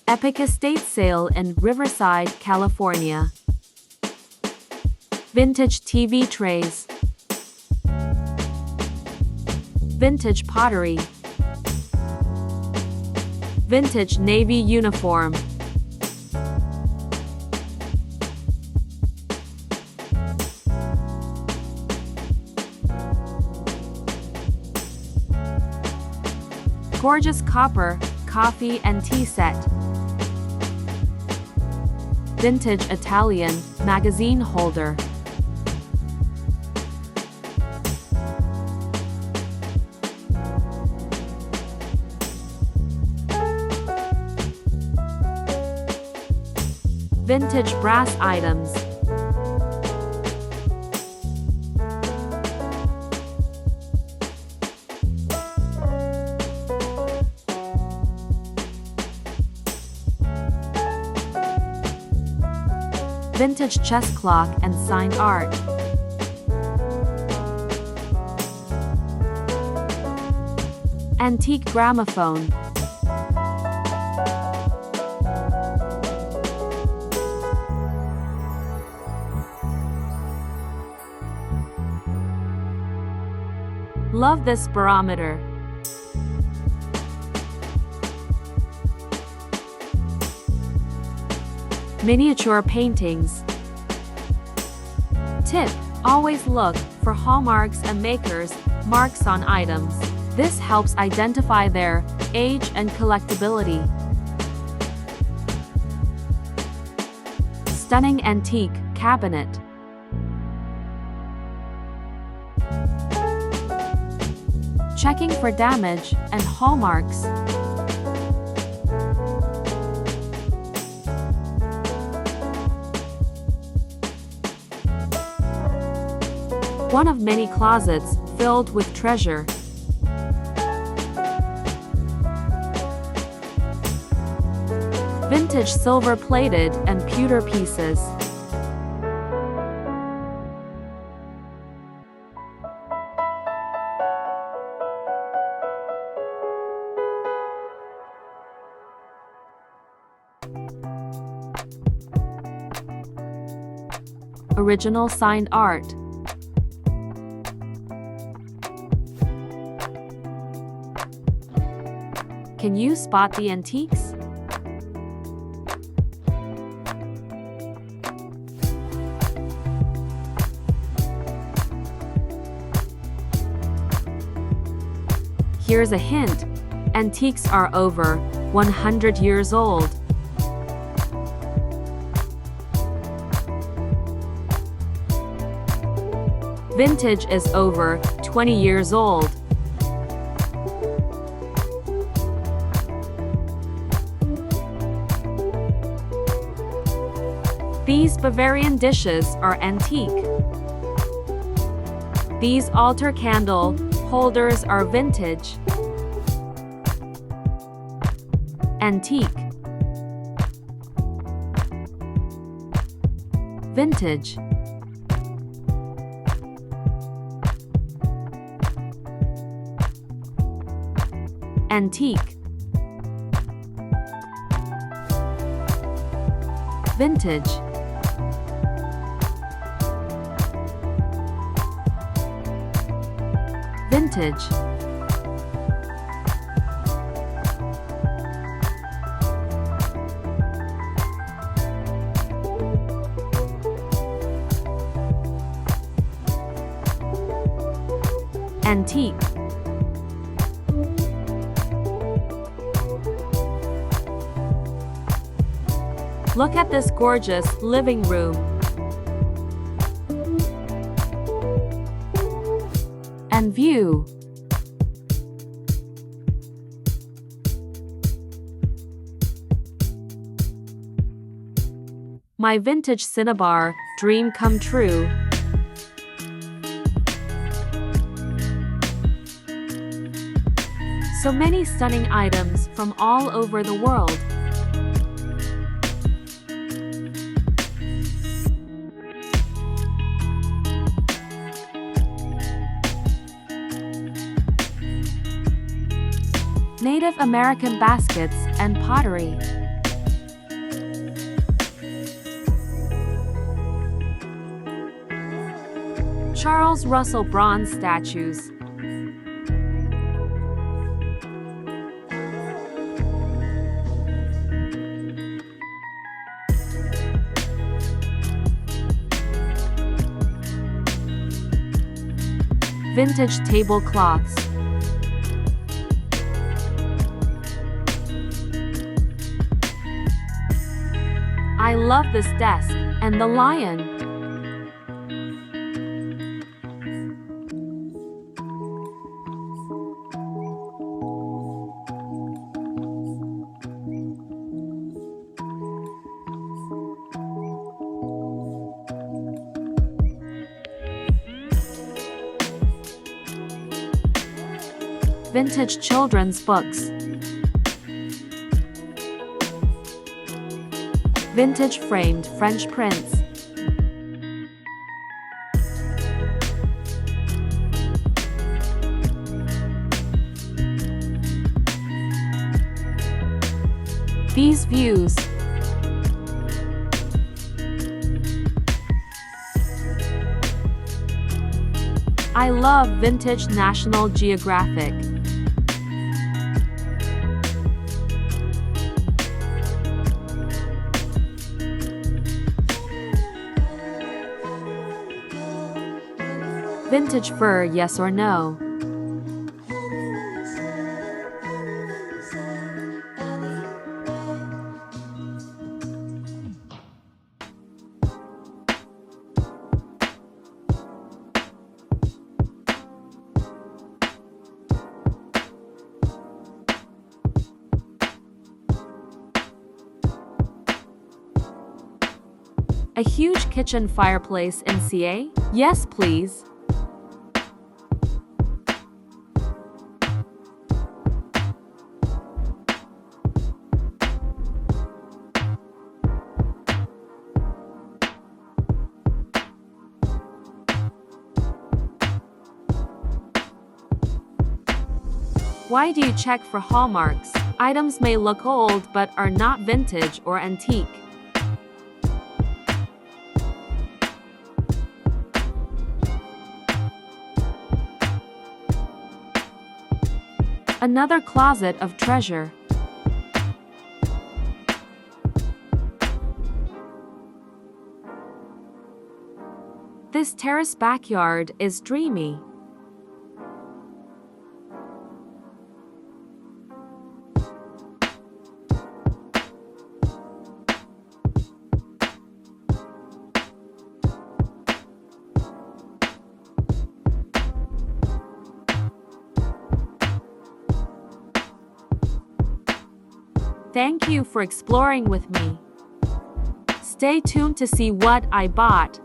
Epic estate sale in Riverside, California. Vintage TV trays. Vintage pottery. Vintage Navy uniform. Gorgeous copper, coffee and tea set. Vintage Italian magazine holder. Vintage brass items. Vintage chess clock and signed art. Antique gramophone. Love this barometer. Miniature paintings. Tip: always look for hallmarks and makers' marks on items. This helps identify their age and collectability. Stunning antique cabinet. Checking for damage and hallmarks. One of many closets filled with treasure. Vintage silver-plated and pewter pieces. Original signed art. Can you spot the antiques? Here's a hint. Antiques are over 100 years old. Vintage is over 20 years old. These Bavarian dishes are antique. These altar candle holders are vintage. Antique. Vintage. Antique. Vintage. Vintage. Antique. Look at this gorgeous living room. And view. My vintage cinnabar dream come true. So many stunning items from all over the world. Native American baskets and pottery. Charles Russell bronze statues. Vintage tablecloths. I love this desk and the lion. Vintage children's books. Vintage framed French prints. These views. I love vintage National Geographic. Vintage fur, yes or no? A huge kitchen fireplace in CA? Yes, please. Why do you check for hallmarks? Items may look old but are not vintage or antique. Another closet of treasure. This terrace backyard is dreamy. Thank you for exploring with me. Stay tuned to see what I bought.